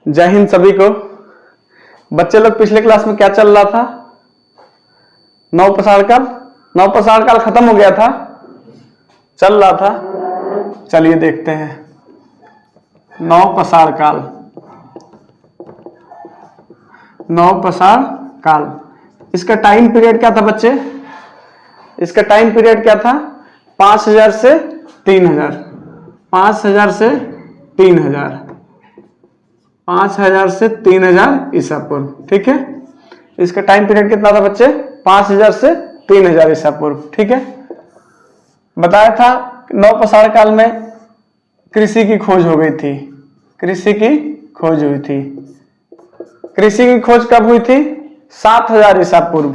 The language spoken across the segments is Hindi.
जय हिंद सभी को। बच्चे लोग पिछले क्लास में क्या चल रहा था? नवपसार काल खत्म हो गया था, चल रहा था। चलिए देखते हैं नवपसार काल। इसका टाइम पीरियड क्या था बच्चे? इसका टाइम पीरियड क्या था? 5000 से 3000, 5000 से 3000, 5000 से 3000 ईसा पूर्व। ठीक है, इसका टाइम पीरियड कितना था बच्चे? 5000 से 3000 ईसा पूर्व। ठीक है, बताया था नवपसार काल में कृषि की खोज हो गई थी। कृषि की खोज हुई थी। कृषि की खोज कब हुई थी? 7000 ईसा पूर्व,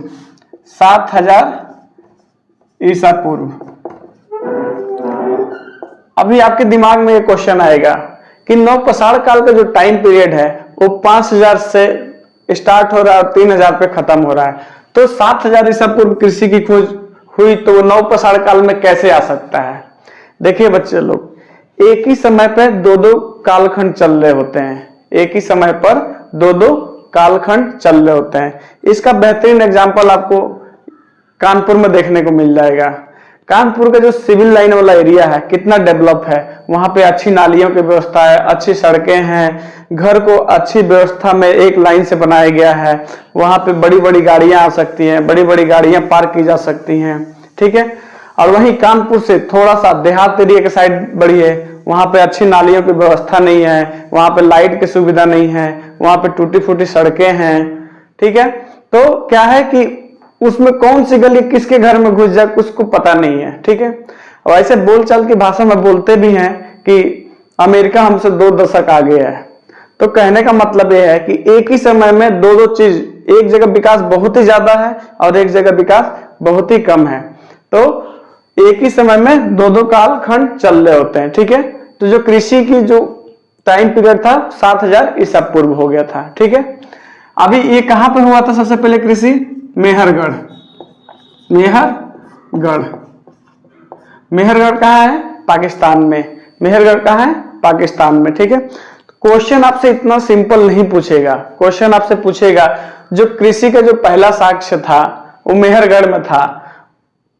7000 ईसा पूर्व। अभी आपके दिमाग में एक क्वेश्चन आएगा कि नवपसार काल का जो टाइम पीरियड है वो 5000 से स्टार्ट हो रहा है और 3000 पे खत्म हो रहा है, तो 7000 ईसा पूर्व कृषि की खोज हुई, तो वो नवपसार काल में कैसे आ सकता है? देखिए बच्चे लोग, एक ही समय पर दो कालखंड चल रहे होते हैं। एक ही समय पर दो कालखंड चल रहे होते हैं। इसका बेहतरीन एग्जाम्पल आपको कानपुर में देखने को मिल जाएगा। कानपुर का जो सिविल लाइन वाला एरिया है कितना डेवलप है, वहां पे अच्छी नालियों की व्यवस्था है, अच्छी सड़कें हैं, घर को अच्छी व्यवस्था में एक लाइन से बनाया गया है। वहां पे बड़ी बड़ी गाड़ियां आ सकती हैं, बड़ी बड़ी गाड़ियां पार्क की जा सकती हैं। ठीक है, और वहीं कानपुर से थोड़ा सा देहात एरिया के साइड बढ़िए, वहां पे अच्छी नालियों की व्यवस्था नहीं है, वहां पे लाइट की सुविधा नहीं है, वहां पे टूटी फूटी सड़कें हैं। ठीक है, तो क्या है कि उसमें कौन सी गली किसके घर में घुस जाए उसको पता नहीं है। ठीक है, और ऐसे बोलचाल की भाषा में बोलते भी हैं कि अमेरिका हमसे 2 दशक आगे है। तो कहने का मतलब यह है कि एक ही समय में दो चीज, एक जगह विकास बहुत ही ज्यादा है और एक जगह विकास बहुत ही कम है, तो एक ही समय में दो कालखंड चल रहे होते हैं। ठीक है, तो जो कृषि की जो टाइम पीरियड था 7000 ईसा पूर्व हो गया था। ठीक है, अभी ये कहां पर हुआ था सबसे पहले कृषि? मेहरगढ़। मेहरगढ़ कहाँ है? पाकिस्तान में। मेहरगढ़ कहाँ है? पाकिस्तान में। ठीक है, क्वेश्चन आपसे इतना सिंपल नहीं पूछेगा। क्वेश्चन आपसे पूछेगा जो कृषि का जो पहला साक्ष्य था वो मेहरगढ़ में था,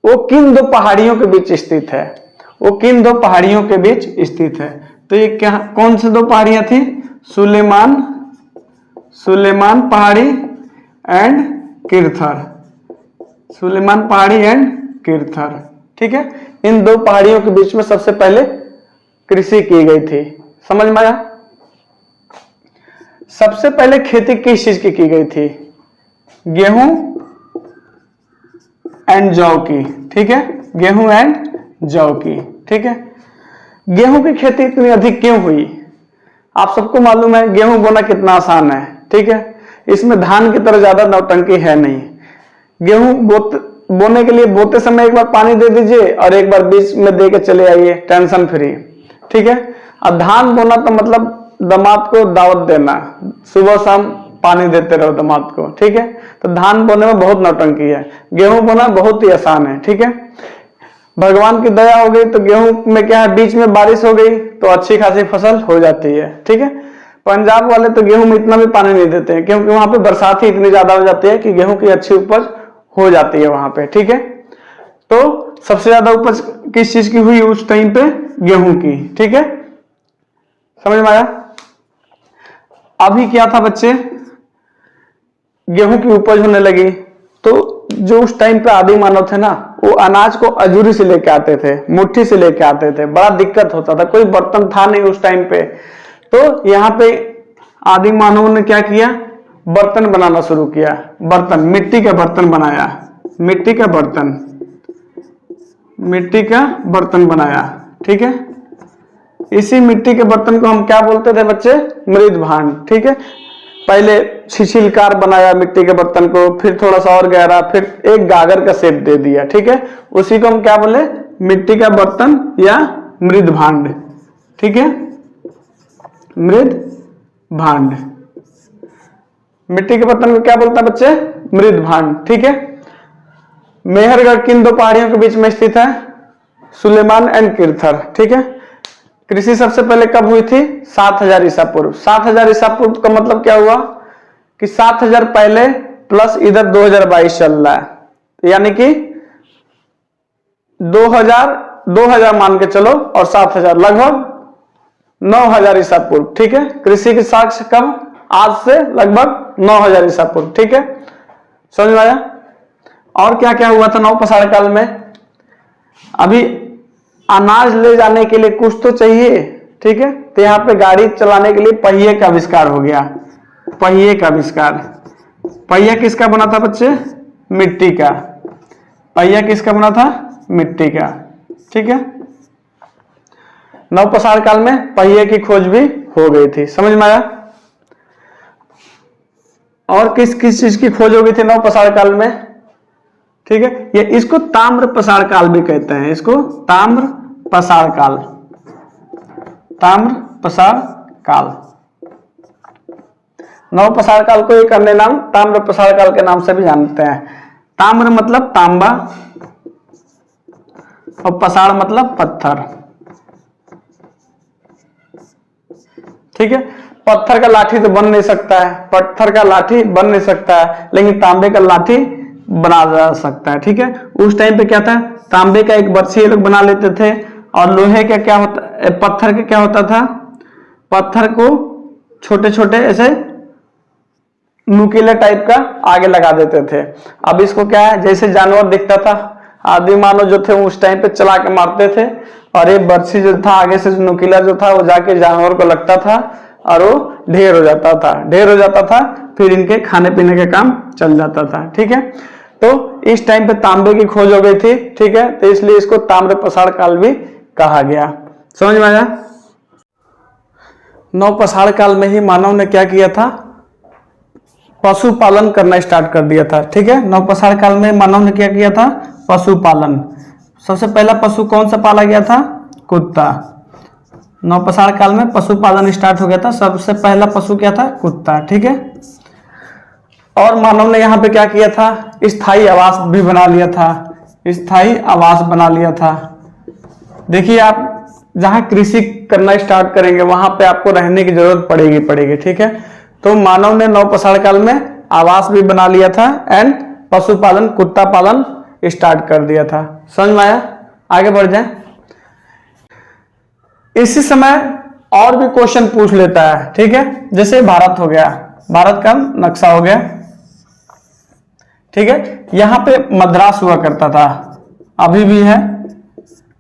वो किन 2 पहाड़ियों के बीच स्थित है? वो किन 2 पहाड़ियों के बीच स्थित है? तो ये क्या, कौन सी 2 पहाड़ियां थी? सुलेमान पहाड़ी एंड किरथर। सुलेमान पहाड़ी एंड किरथर। ठीक है, इन 2 पहाड़ियों के बीच में सबसे पहले कृषि की गई थी। समझ में आया? सबसे पहले खेती किस चीज की गई थी? गेहूं एंड जौ की। ठीक है, गेहूं एंड जौ की। ठीक है, गेहूं की खेती इतनी अधिक क्यों हुई? आप सबको मालूम है गेहूं बोना कितना आसान है। ठीक है, इसमें धान की तरह ज्यादा नौटंकी है नहीं। गेहूं बोने के लिए बोते समय एक बार पानी दे दीजिए और एक बार बीच में दे के चले आइए, टेंशन फ्री। ठीक है, अब धान बोना तो मतलब दामाद को दावत देना, सुबह शाम पानी देते रहो दामाद को। ठीक है, तो धान बोने में बहुत नौटंकी है, गेहूं बोना बहुत ही आसान है। ठीक है, भगवान की दया हो गई तो गेहूं में क्या है, बीच में बारिश हो गई तो अच्छी खासी फसल हो जाती है। ठीक है, पंजाब वाले तो गेहूं में इतना भी पानी नहीं देते हैं क्योंकि वहां पे बरसात ही इतनी ज्यादा हो जाती है कि गेहूं की अच्छी उपज हो जाती है वहां पे। ठीक है, तो सबसे ज्यादा उपज किस चीज की हुई उस टाइम पे? गेहूं की। ठीक है, समझ में आया? अभी क्या था बच्चे, गेहूं की उपज होने लगी तो जो उस टाइम पे आदि मानव थे ना, वो अनाज को अजूरी से लेके आते थे, मुट्ठी से लेके आते थे। बड़ा दिक्कत होता था, कोई बर्तन था नहीं उस टाइम पे। तो यहाँ पे आदि मानवों ने क्या किया? बर्तन बनाना शुरू किया। बर्तन, मिट्टी का बर्तन बनाया, मिट्टी का बर्तन बनाया। ठीक है, इसी मिट्टी के बर्तन को हम क्या बोलते थे बच्चे? मृद भांड। ठीक है, पहले छिछिलकार बनाया मिट्टी के बर्तन को, फिर थोड़ा सा और गहरा, फिर एक गागर का शेप दे दिया। ठीक है, उसी को हम क्या बोले? मिट्टी का बर्तन या मृद भांड। ठीक है, मृद भांड। मिट्टी के बर्तन को क्या बोलता है बच्चे? मृद भांड। ठीक है, मेहरगढ़ किन 2 पहाड़ियों के बीच में स्थित है? सुलेमान एंड किरथर। ठीक है, कृषि सबसे पहले कब हुई थी? 7000 ईसा पूर्व। 7000 ईसा पूर्व का मतलब क्या हुआ कि 7000 पहले प्लस इधर 2022 चल रहा है, यानी कि 2000 मान के चलो और 7000 लगभग 9000 ईसा पूर्व। ठीक है, कृषि के साक्ष्य कब? आज से लगभग 9000 ईसा पूर्व। ठीक है, समझ में आया? और क्या क्या हुआ था नवपाषाण काल में? अभी अनाज ले जाने के लिए कुछ तो चाहिए, ठीक है, तो यहाँ पे गाड़ी चलाने के लिए पहिए का आविष्कार हो गया। पहिए का आविष्कार। पहिया किसका बना था बच्चे? मिट्टी का। पहिया किसका बना था? मिट्टी का। ठीक है, नवपाषाण काल में पहिए की खोज भी हो गई थी। समझ में आया? और किस किस चीज की खोज हो गई थी नवपाषाण काल में? ठीक है, ये इसको ताम्रपाषाण काल भी कहते हैं। इसको ताम्रपाषाण काल, ताम्रपाषाण काल। नवपाषाण काल को एक अन्य नाम ताम्रपाषाण काल के नाम से भी जानते हैं। ताम्र मतलब तांबा और पाषाण मतलब पत्थर। ठीक है, पत्थर का लाठी तो बन नहीं सकता है, पत्थर का लाठी बन नहीं सकता है, लेकिन तांबे का लाठी बना जा सकता है। ठीक है, उस टाइम पे क्या था? तांबे का एक बर्छी लोग बना लेते थे, और लोहे का क्या होता, पत्थर का क्या होता था? पत्थर को छोटे छोटे ऐसे नुकीले टाइप का आगे लगा देते थे। अब इसको क्या है, जैसे जानवर दिखता था, आदि मानव जो थे उस टाइम पे चला के मारते थे, और ये बर्छी जो था आगे से नुकीला जो था वो जाके जानवर को लगता था और वो ढेर हो जाता था। ढेर हो जाता था, फिर इनके खाने पीने का काम चल जाता था। ठीक है, तो इस टाइम पे तांबे की खोज हो गई थी। ठीक है, तो इसलिए इसको ताम्रपाषाण काल भी कहा गया। समझ में आया? नवपाषाण काल में ही मानव ने क्या किया था? पशुपालन करना स्टार्ट कर दिया था। ठीक है, नवपाषाण काल में मानव ने क्या किया था? पशुपालन। सबसे पहला पशु कौन सा पाला गया था? कुत्ता। नवपाषाण काल में पशुपालन स्टार्ट हो गया था। सबसे पहला पशु क्या था? कुत्ता। ठीक है, और मानव ने यहाँ पे क्या किया था? स्थायी आवास भी बना लिया था। स्थायी आवास बना लिया था। देखिए, आप जहां कृषि करना स्टार्ट करेंगे वहां पे आपको रहने की जरूरत पड़ेगी। ठीक है, तो मानव ने नवपाषाण काल में आवास भी बना लिया था एंड पशुपालन, कुत्ता पालन स्टार्ट कर दिया था। समझ में आया? आगे बढ़ जाए। इसी समय और भी क्वेश्चन पूछ लेता है। ठीक है, जैसे भारत हो गया, भारत का नक्शा हो गया। ठीक है, यहां पे मद्रास हुआ करता था, अभी भी है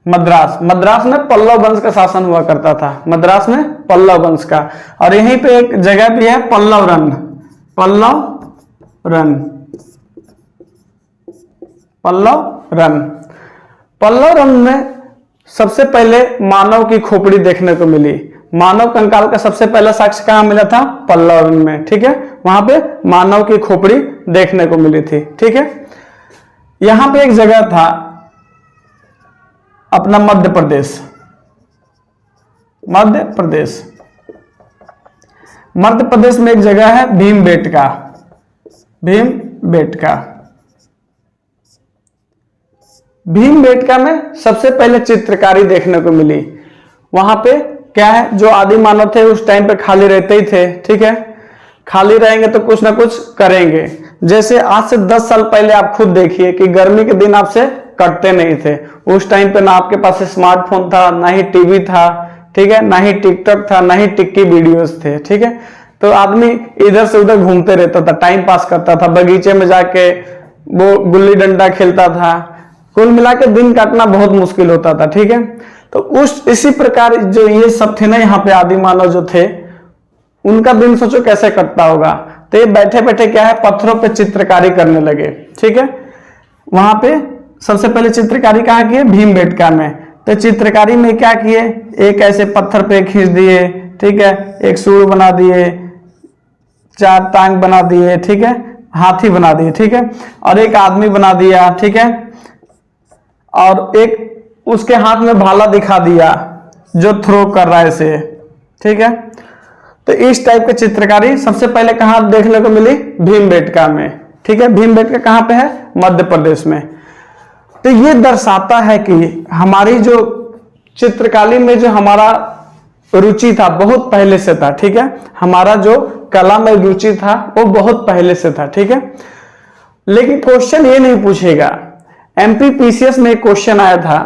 मद्रास। मद्रास में पल्लव वंश का शासन हुआ करता था। मद्रास में पल्लव वंश का, और यहीं पे एक जगह भी है पल्लव रन। पल्लव रन, पल्लव रन। पल्लव रन में सबसे पहले मानव की खोपड़ी देखने को मिली। मानव कंकाल का सबसे पहला साक्ष्य कहां मिला था? पल्लव रन में। ठीक है, वहां पे मानव की खोपड़ी देखने को मिली थी। ठीक है, यहां पे एक जगह था अपना मध्य प्रदेश। मध्य प्रदेश, मध्य प्रदेश में एक जगह है भीमबेटका। भीमबेटका, भीमबेटका में सबसे पहले चित्रकारी देखने को मिली। वहां पे क्या है, जो आदि मानव थे उस टाइम पे खाली रहते ही थे। ठीक है, खाली रहेंगे तो कुछ ना कुछ करेंगे। जैसे आज से 10 साल पहले आप खुद देखिए कि गर्मी के दिन आपसे कटते नहीं थे। उस टाइम पे ना आपके पास स्मार्टफोन था, ना ही टीवी था। ठीक है, ना ही टिकटॉक था, ना ही टिक्की वीडियोस थे। ठीक है, तो आदमी इधर से उधर घूमते रहता था, टाइम पास करता था, बगीचे में जाके वो गुल्ली डंडा खेलता था। कुल मिला के दिन काटना बहुत मुश्किल होता था। ठीक है, तो इसी प्रकार जो ये सब थे ना, यहाँ पे आदि मानव जो थे उनका दिन सोचो कैसे कटता होगा। तो ये बैठे बैठे क्या है, पत्थरों पे चित्रकारी करने लगे। ठीक है, वहां पे सबसे पहले चित्रकारी कहाँ की है? भीमबेटका में। तो चित्रकारी में क्या किए, एक ऐसे पत्थर पे खींच दिए। ठीक है, एक सूर बना दिए, 4 टांग बना दिए। ठीक है, हाथी बना दिए। ठीक है, और एक आदमी बना दिया। ठीक है, और एक उसके हाथ में भाला दिखा दिया जो थ्रो कर रहा है इसे। ठीक है, तो इस टाइप की चित्रकारी सबसे पहले कहां देखने को मिली? भीमबेटका में। ठीक है, भीमबेटका कहां पे है? मध्य प्रदेश में। तो ये दर्शाता है कि हमारी जो चित्रकारी में जो हमारा रुचि था, बहुत पहले से था, ठीक है। हमारा जो कला में रुचि था वो बहुत पहले से था, ठीक है। लेकिन क्वेश्चन ये नहीं पूछेगा। एमपीपीसीएस में एक क्वेश्चन आया था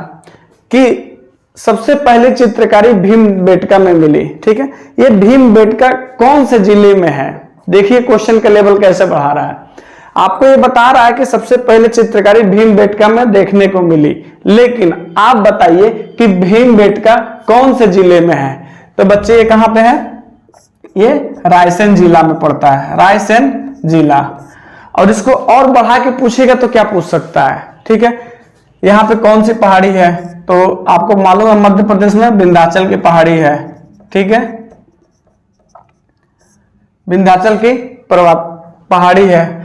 कि सबसे पहले चित्रकारी भीमबेटका में मिली, ठीक है। ये भीमबेटका कौन से जिले में है? देखिए क्वेश्चन का लेवल कैसे बढ़ा रहा है। आपको ये बता रहा है कि सबसे पहले चित्रकारी भीमबेटका में देखने को मिली, लेकिन आप बताइए कि भीमबेटका कौन से जिले में है? तो बच्चे ये कहां पे है? ये रायसेन जिला में पड़ता है, रायसेन जिला। और इसको और बढ़ा के पूछेगा तो क्या पूछ सकता है, ठीक है। यहाँ पे कौन सी पहाड़ी है? तो आपको मालूम है मध्य प्रदेश में विंध्याचल की पहाड़ी है, ठीक है। विंध्याचल की पहाड़ी है।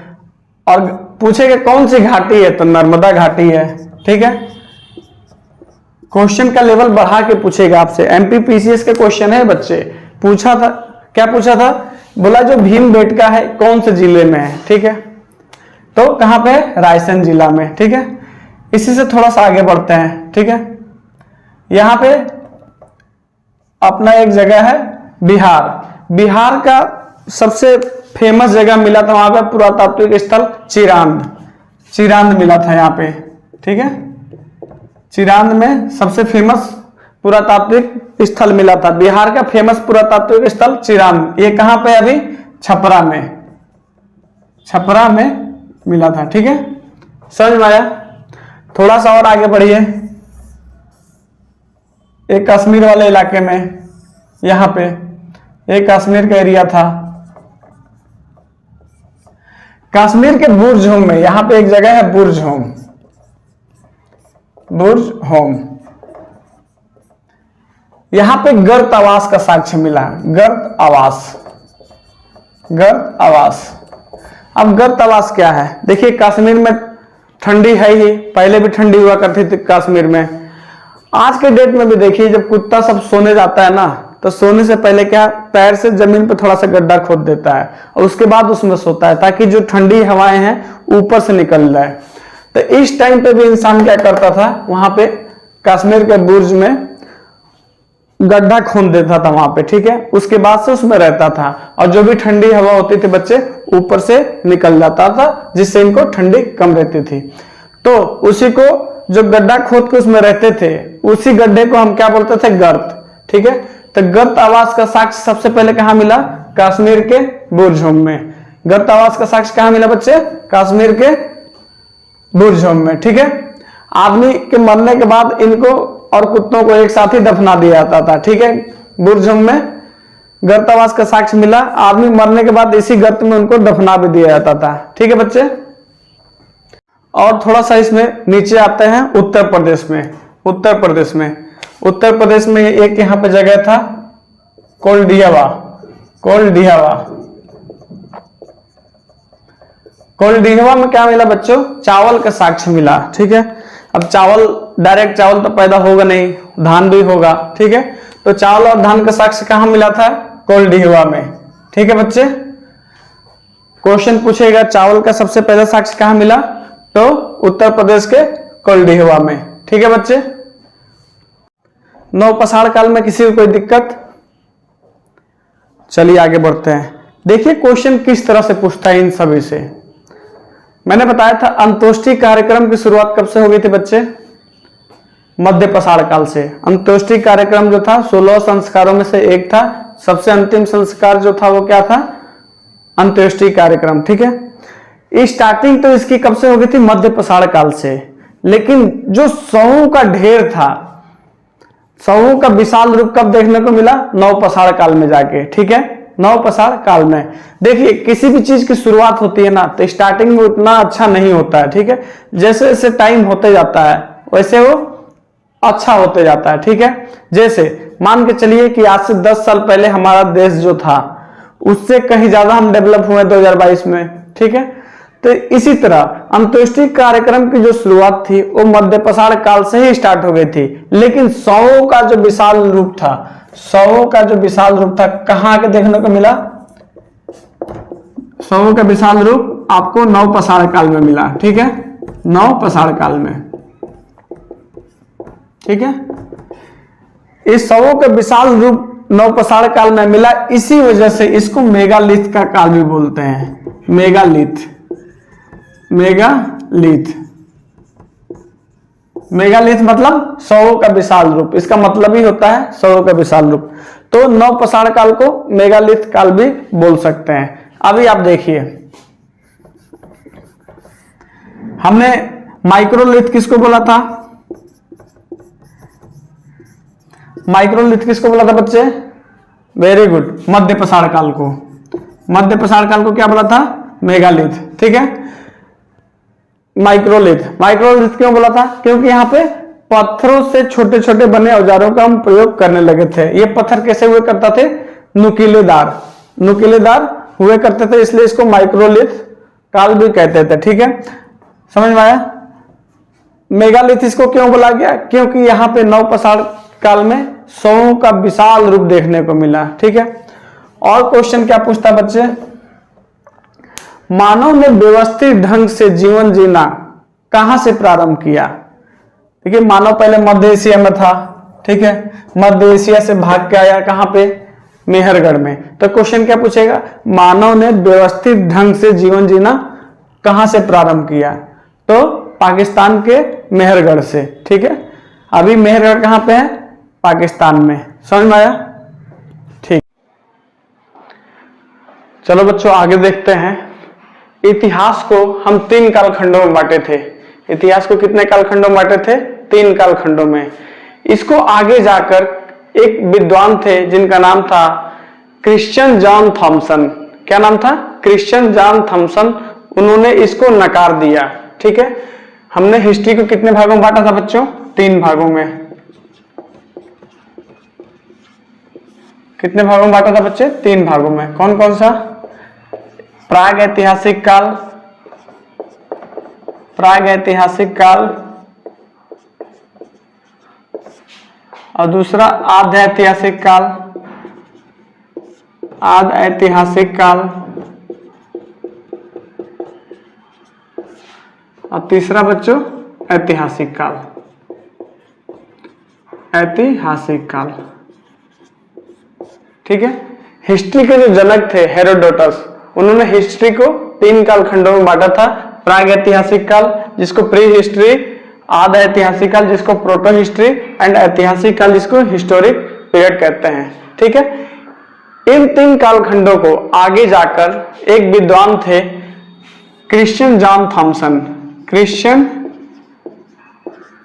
और पूछेगा कौन सी घाटी है? तो नर्मदा घाटी है, ठीक है। क्वेश्चन का लेवल बढ़ा के पूछेगा आपसे। एमपीपीसीएस के क्वेश्चन है बच्चे। पूछा था, क्या पूछा था? बोला जो भीमबेटका है कौन से जिले में है, ठीक है। तो कहां पे? रायसेन जिला में, ठीक है। इसी से थोड़ा सा आगे बढ़ते हैं, ठीक है। यहां पे अपना एक जगह है बिहार। बिहार का सबसे फेमस जगह मिला था वहां पे पुरातात्विक स्थल चिरांद। चिरांद मिला था यहाँ पे, ठीक है। चिरांद में सबसे फेमस पुरातात्विक स्थल मिला था। बिहार का फेमस पुरातात्विक स्थल चिरांद। ये कहां पे? अभी छपरा में, छपरा में मिला था, ठीक है। समझ में आया? थोड़ा सा और आगे बढ़िए। एक कश्मीर वाले इलाके में, यहां पे एक कश्मीर का एरिया था। कश्मीर के बुर्ज होम में, यहां पे एक जगह है बुर्ज होम। बुर्ज होम, यहां पे गर्त आवास का साक्ष्य मिला। गर्त आवास, गर्त आवास। अब गर्त आवास क्या है? देखिए कश्मीर में ठंडी है ही, पहले भी ठंडी हुआ करती थी कश्मीर में। आज के डेट में भी देखिए जब कुत्ता सब सोने जाता है ना, तो सोने से पहले क्या पैर से जमीन पे थोड़ा सा गड्ढा खोद देता है और उसके बाद उसमें सोता है, ताकि जो ठंडी हवाएं हैं ऊपर से निकल जाए। तो इस टाइम पे भी इंसान क्या करता था? वहां पे कश्मीर के बुर्ज में गड्ढा खोद देता था वहां पे, ठीक है। उसके बाद से उसमें रहता था और जो भी ठंडी हवा होती थी बच्चे ऊपर से निकल जाता था, जिससे इनको ठंडी कम रहती थी। तो उसी को जो गड्ढा खोद के उसमें रहते थे, उसी गड्ढे को हम क्या बोलते थे? गर्त, ठीक है। तो गर्त आवास का साक्ष्य सबसे पहले कहां मिला? कश्मीर के बुर्ज होम में। गर्त आवास का साक्ष्य कहां मिला बच्चे? कश्मीर के बुर्ज होम में, ठीक है। आदमी के मरने के बाद इनको और कुत्तों को एक साथ ही दफना दिया जाता था, ठीक है। बुर्ज होम में गर्त आवास का साक्ष्य मिला। आदमी मरने के बाद इसी गर्त में उनको दफना भी दिया जाता था, ठीक है बच्चे। और थोड़ा सा इसमें नीचे आते हैं उत्तर प्रदेश में। उत्तर प्रदेश में, उत्तर प्रदेश में एक यहाँ पे जगह था कोल्डियावा। कोल्डियावा, कोल्डियावा में क्या मिला बच्चों? चावल का साक्ष्य मिला, ठीक है। अब चावल, डायरेक्ट चावल तो पैदा होगा नहीं, धान भी होगा, ठीक है। तो चावल और धान का साक्ष्य कहां मिला था? कोल्डियावा में, ठीक है बच्चे। क्वेश्चन पूछेगा चावल का सबसे पहला साक्ष्य कहां मिला? तो उत्तर प्रदेश के कोल्डियावा में, ठीक है बच्चे। नवपाषाण काल में किसी को कोई दिक्कत? चलिए आगे बढ़ते हैं। देखिए क्वेश्चन किस तरह से पूछता है इन सभी से। मैंने बताया था अंत्येष्टि कार्यक्रम की शुरुआत कब से हो गई थी बच्चे? मध्यपाषाण काल से। अंत्येष्टि कार्यक्रम जो था 16 संस्कारों में से एक था। सबसे अंतिम संस्कार जो था वो क्या था? अंत्येष्टि कार्यक्रम, ठीक है। स्टार्टिंग तो इसकी कब से हो गई थी? मध्यपाषाण काल से। लेकिन जो सौहों का ढेर था, सौहों का विशाल रूप कब देखने को मिला? नवपाषाण काल में जाके, ठीक है। नवपाषाण काल में देखिए किसी भी चीज की शुरुआत होती है ना, तो स्टार्टिंग में उतना अच्छा नहीं होता है, ठीक है। जैसे जैसे टाइम होते जाता है वैसे वो अच्छा होते जाता है, ठीक है। जैसे मान के चलिए कि आज से 10 साल पहले हमारा देश जो था उससे कहीं ज्यादा हम डेवलप हुए 2022 में, ठीक है। तो इसी तरह अंत्येष्टि कार्यक्रम की जो शुरुआत थी वो मध्यपाषाण काल से ही स्टार्ट हो गई थी। लेकिन सौहों का जो विशाल रूप था, सौहों का जो विशाल रूप था कहां के देखने को मिला? सौहों का विशाल रूप आपको नवपाषाण काल में मिला, ठीक है। नवपाषाण काल में, ठीक है। इस सौहों का विशाल रूप नवपाषाण काल में मिला, इसी वजह से इसको मेगालिथ का काल भी बोलते हैं। मेगालिथ, मेगालिथ, मेगालिथ मतलब सौरों का विशाल रूप, इसका मतलब ही होता है सौरों का विशाल रूप। तो नवपाषाण काल को मेगालिथ काल भी बोल सकते हैं। अभी आप देखिए, हमने माइक्रोलिथ किसको बोला था? माइक्रोलिथ किसको बोला था बच्चे? वेरी गुड, मध्यपाषाण काल को। मध्यपाषाण काल को क्या बोला था? मेगालिथ। ठीक है, माइक्रोलिथ, माइक्रोलिथ क्यों बोला था? क्योंकि यहाँ पे पत्थरों से छोटे छोटे बने औजारों का हम प्रयोग करने लगे थे। ये पत्थर कैसे हुए करता थे? नुकीलेदार, नुकीलेदार हुए करते थे, इसलिए इसको माइक्रोलिथ काल भी कहते थे। ठीक है, समझ में आया? मेगालिथ इसको क्यों बोला गया? क्योंकि यहाँ पे नवपाषाण काल में सौरों का विशाल रूप देखने को मिला। ठीक है, और क्वेश्चन क्या पूछता बच्चे? मानव ने व्यवस्थित ढंग से जीवन जीना कहां से प्रारंभ किया? देखिए, मानव पहले मध्य एशिया में था। ठीक है, मध्य एशिया से भाग के आया कहां पे? मेहरगढ़ में। तो क्वेश्चन क्या पूछेगा? मानव ने व्यवस्थित ढंग से जीवन जीना कहां से प्रारंभ किया? तो पाकिस्तान के मेहरगढ़ से। ठीक है, अभी मेहरगढ़ कहां पे है? पाकिस्तान में। समझ में आया? ठीक, चलो बच्चों आगे देखते हैं। इतिहास को हम 3 कालखंडों में बांटे थे। इतिहास को कितने कालखंडों में बांटे थे? 3 कालखंडों में। इसको आगे जाकर एक विद्वान थे जिनका नाम था क्रिश्चियन जॉन थॉमसन। क्या नाम था? Christian John Thomson. उन्होंने इसको नकार दिया। ठीक है, हमने हिस्ट्री को कितने भागों में बांटा था बच्चों? 3 भागों में। कितने भागों में बांटा था बच्चे? 3 भागों में। कौन कौन सा? प्राग ऐतिहासिक काल, प्राग ऐतिहासिक काल, और दूसरा आद्य ऐतिहासिक काल, आद्य ऐतिहासिक काल, और तीसरा बच्चों ऐतिहासिक काल, ऐतिहासिक काल। ठीक है, हिस्ट्री के जो जनक थे हेरोडोटस, उन्होंने हिस्ट्री को 3 कालखंडों में बांटा था। प्राग ऐतिहासिक काल जिसको प्री हिस्ट्री, आद्य ऐतिहासिक काल जिसको प्रोटो हिस्ट्री, एंड ऐतिहासिक काल जिसको हिस्टोरिक पीरियड कहते हैं। ठीक है, इन 3 कालखंडों को आगे जाकर एक विद्वान थे Christian John Thomson. Christian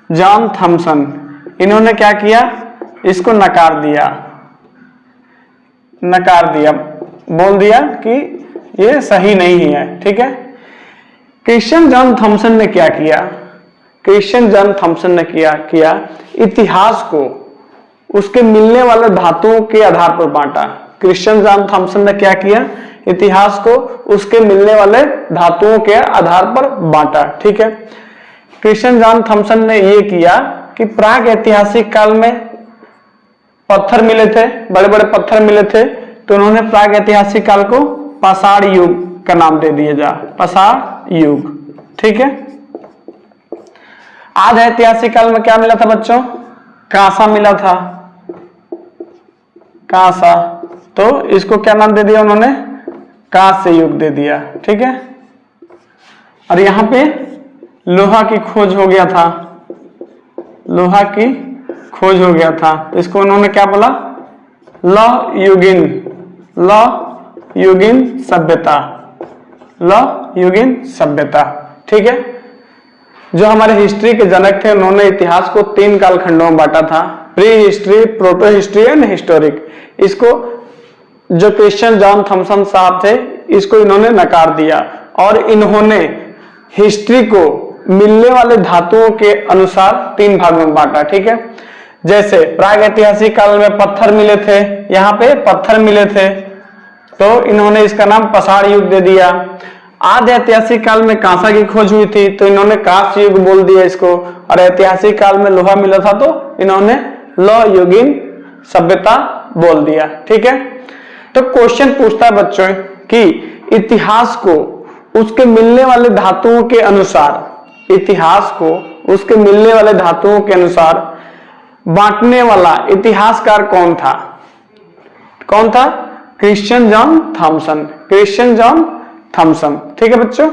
John Thomson, इन्होंने क्या किया? इसको नकार दिया, नकार दिया, बोल दिया कि ये सही नहीं है। ठीक है, क्रिश्चियन जॉन थॉमसन ने क्या किया? क्रिश्चियन जॉन थॉमसन ने किया इतिहास को उसके मिलने वाले धातुओं के आधार पर बांटा। क्रिश्चियन जॉन थॉमसन ने क्या किया? इतिहास को उसके मिलने वाले धातुओं के आधार पर बांटा। ठीक है, क्रिश्चियन जॉन थॉमसन ने यह किया कि प्राग ऐतिहासिक काल में पत्थर मिले थे, बड़े बड़े पत्थर मिले थे, तो उन्होंने प्राग ऐतिहासिक काल को पाषाण युग का नाम दे दिया, पाषाण युग। ठीक है, आद्य ऐतिहासिक काल में क्या मिला था बच्चों? कांसा मिला था, कांसा, तो इसको क्या नाम दे दिया उन्होंने? कांस्य युग दे दिया। ठीक है, और यहां पे लोहा की खोज हो गया था, लोहा की खोज हो गया था, तो इसको उन्होंने क्या बोला? लौह युगीन, लौह युगीन सभ्यता, लौह युगीन सभ्यता। ठीक है, जो हमारे हिस्ट्री के जनक थे उन्होंने इतिहास को 3 कालखंडों में बांटा था, pre history, proto history and historic. इसको जो क्रिश्चियन जॉन थॉमसन साहब थे, इसको इन्होंने नकार दिया और इन्होंने हिस्ट्री को मिलने वाले धातुओं के अनुसार 3 भागों में बांटा। ठीक है, जैसे प्राग ऐतिहासिक काल में पत्थर मिले थे, यहाँ पे पत्थर मिले थे, तो इन्होंने इसका नाम पाषाण युग दे दिया। आद्य ऐतिहासिक काल में कांसा की खोज हुई थी, तो इन्होंने कांस्य युग बोल दिया इसको, और ऐतिहासिक काल में लोहा मिला था तो इन्होंने लौह युगीन सभ्यता बोल दिया। ठीक है, तो क्वेश्चन पूछता है बच्चों कि इतिहास को उसके मिलने वाले धातुओं के अनुसार, इतिहास को उसके मिलने वाले धातुओं के अनुसार बांटने वाला इतिहासकार कौन था? कौन था? Christian John Thomson, Christian John Thomson. ठीक है बच्चों,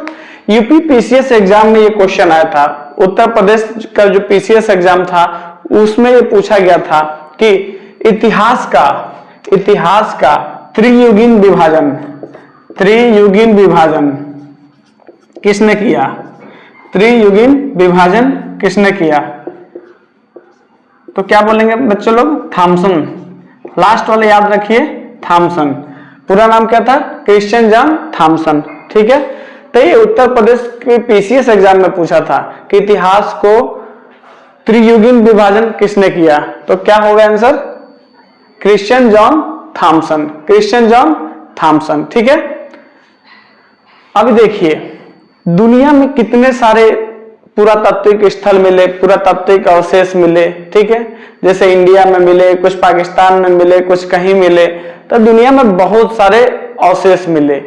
यूपी पीसीएस एग्जाम में ये क्वेश्चन आया था। उत्तर प्रदेश का जो पीसीएस एग्जाम था उसमें ये पूछा गया था कि इतिहास का त्रियुगीन विभाजन किसने किया? त्रियुगीन विभाजन किसने किया? तो क्या बोलेंगे बच्चों लोग? थॉमसन। लास्ट वाले याद रखिए, थॉमसन। पूरा नाम क्या था? Christian John Thomson. ठीक है, तो ये उत्तर प्रदेश के पीसीएस एग्जाम में पूछा था कि इतिहास को त्रियुगीन विभाजन किसने किया? तो क्या होगा answer? Christian John Thomson, Christian John Thomson. ठीक है, अभी देखिए दुनिया में कितने सारे पुरातात्विक स्थल मिले, पुरातात्विक अवशेष मिले। ठीक है, जैसे इंडिया में मिले, कुछ पाकिस्तान में मिले, कुछ कहीं मिले, तो दुनिया में बहुत सारे अवशेष मिले।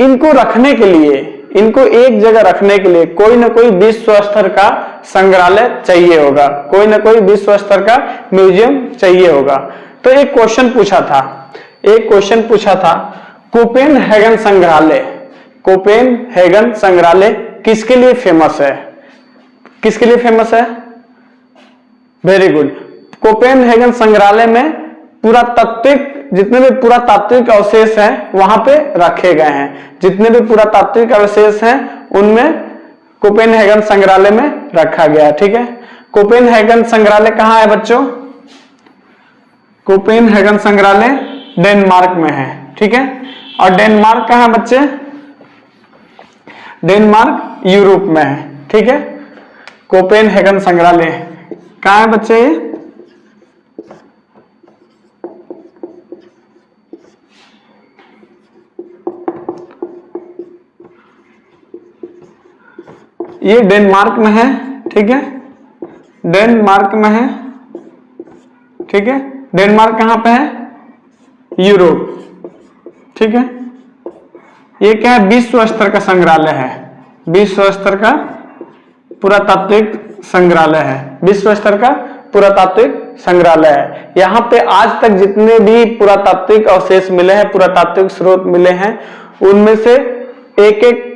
इनको रखने के लिए, इनको एक जगह रखने के लिए कोई ना कोई विश्व स्तर का संग्रहालय चाहिए होगा, कोई ना कोई विश्व स्तर का म्यूजियम चाहिए होगा। तो एक क्वेश्चन पूछा था कोपेनहेगन संग्रहालय किसके लिए फेमस है? किसके लिए फेमस है? Very good. कोपेनहेगन संग्रहालय में जितने भी पुरातात्विक अवशेष हैं वहां पे रखे गए हैं। जितने भी पुरातात्विक अवशेष हैं उनमें कोपेनहेगन संग्रहालय में रखा गया है। ठीक है, कोपेनहेगन संग्रहालय कहाँ है बच्चों? कोपेनहेगन संग्रहालय डेनमार्क में है। ठीक है, और डेनमार्क कहाँ है बच्चे? डेनमार्क यूरोप में है। ठीक है, कोपेनहेगन संग्रहालय कहाँ है बच्चे? ये डेनमार्क में है। ठीक है, डेनमार्क में है। ठीक है, डेनमार्क कहां पे है? यूरोप। ठीक है, ये क्या है? विश्व स्तर का संग्रहालय है, विश्व स्तर का पुरातात्विक संग्रहालय है, विश्व स्तर का पुरातात्विक संग्रहालय है। यहाँ पे आज तक जितने भी पुरातात्विक अवशेष मिले हैं, पुरातात्विक स्रोत मिले हैं, उनमें से एक एक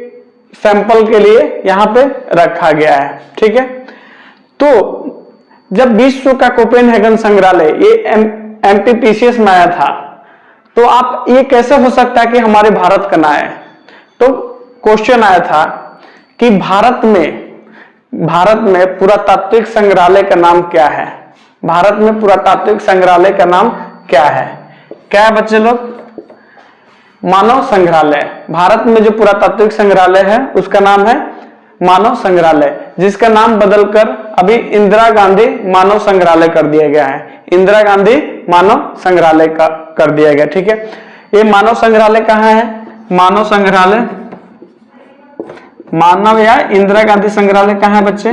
सैंपल के लिए यहाँ पे रखा गया है। ठीक है, तो जब विश्व का कोपेनहेगन संग्रहालय ये एमपीपीसीएस में आया था, तो आप ये कैसे हो सकता है कि हमारे भारत का ना आए? तो क्वेश्चन आया था कि भारत में पुरातात्विक संग्रहालय का नाम क्या है? भारत में पुरातात्विक संग्रहालय का नाम क्या है? क्या है बच्चे लोग? मानव संग्रहालय। भारत में जो पुरातात्विक संग्रहालय है उसका नाम है मानव संग्रहालय, जिसका नाम बदलकर अभी इंदिरा गांधी मानव संग्रहालय कर दिया गया है। इंदिरा गांधी मानव संग्रहालय का कर दिया गया। ठीक है, ये मानव संग्रहालय कहाँ है? मानव संग्रहालय, मानव या इंदिरा गांधी संग्रहालय कहाँ है बच्चे?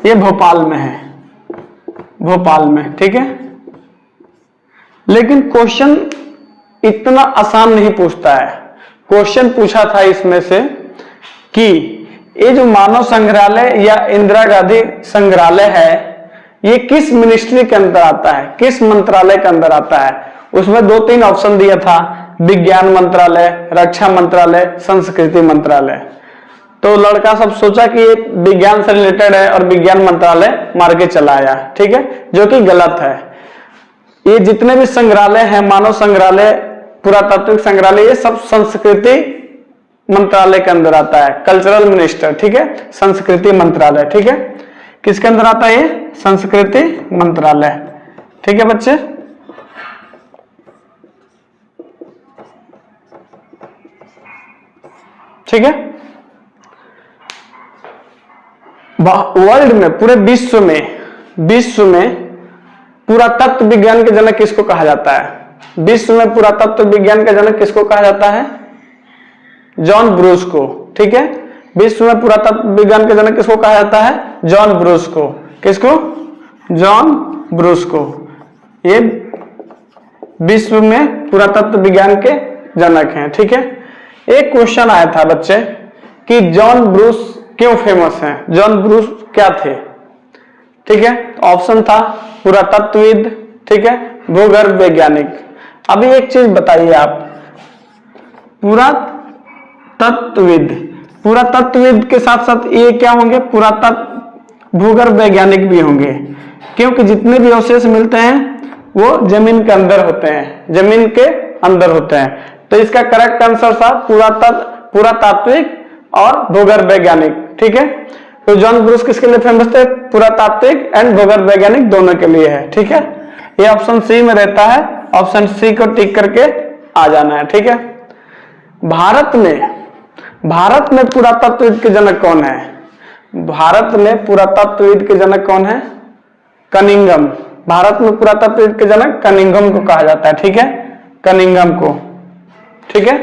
ये भोपाल में है, भोपाल में। ठीक है, लेकिन क्वेश्चन इतना आसान नहीं पूछता है। क्वेश्चन पूछा था इसमें से कि ये जो मानव संग्रहालय या इंदिरा गांधी संग्रहालय है, ये किस मिनिस्ट्री के अंदर आता है, किस मंत्रालय के अंदर आता है? उसमें 2-3 ऑप्शन दिया था, विज्ञान मंत्रालय, रक्षा मंत्रालय, संस्कृति मंत्रालय। तो लड़का सब सोचा कि ये विज्ञान से रिलेटेड है और विज्ञान मंत्रालय मार के चला आया। ठीक है, जो कि गलत है। ये जितने भी संग्रहालय हैं, मानव संग्रहालय, पुरातात्विक संग्रहालय, ये सब संस्कृति मंत्रालय के अंदर आता है, कल्चरल मिनिस्टर। ठीक है, संस्कृति मंत्रालय। ठीक है, किसके अंदर आता है? ये संस्कृति मंत्रालय। ठीक है बच्चे, ठीक है। वर्ल्ड में, पूरे विश्व में पुरातत्व विज्ञान के जनक किसको कहा जाता है? विश्व में पुरातत्व विज्ञान का जनक किसको कहा जाता है? जॉन ब्रूस को। ठीक है, विश्व में पुरातत्व विज्ञान के जनक किसको कहा जाता है? जॉन ब्रूस को। किसको? जॉन ब्रूस को। ये विश्व में पुरातत्व विज्ञान के जनक हैं। ठीक है, एक क्वेश्चन आया था बच्चे कि जॉन ब्रूस क्यों फेमस हैं? जॉन ब्रूस क्या थे? ठीक है, ऑप्शन था पुरातत्वविद, ठीक है, भूगर्भ वैज्ञानिक। अभी एक चीज बताइए आप, पुरातत्वविद, पुरातत्वविद के साथ साथ ये क्या होंगे, पुरातत्व भूगर्भ वैज्ञानिक भी होंगे, क्योंकि जितने भी अवशेष मिलते हैं वो जमीन के अंदर होते हैं, जमीन के अंदर होते हैं। तो इसका करेक्ट आंसर था पुरातात्विक और भूगर्भ वैज्ञानिक। ठीक है, तो जॉन ब्रूस किसके लिए फेमस थे, पुरातात्विक एंड भूगर्भ वैज्ञानिक दोनों के लिए है। ठीक है, ये ऑप्शन सी में रहता है, ऑप्शन सी को टिक करके आ जाना है। ठीक है, भारत में पुरातत्वविद के जनक कौन है, भारत में पुरातत्वविद के जनक कौन है, कनिंघम। भारत में पुरातत्वविद के जनक कनिंघम को कहा जाता है। ठीक है, कनिंघम को। ठीक है।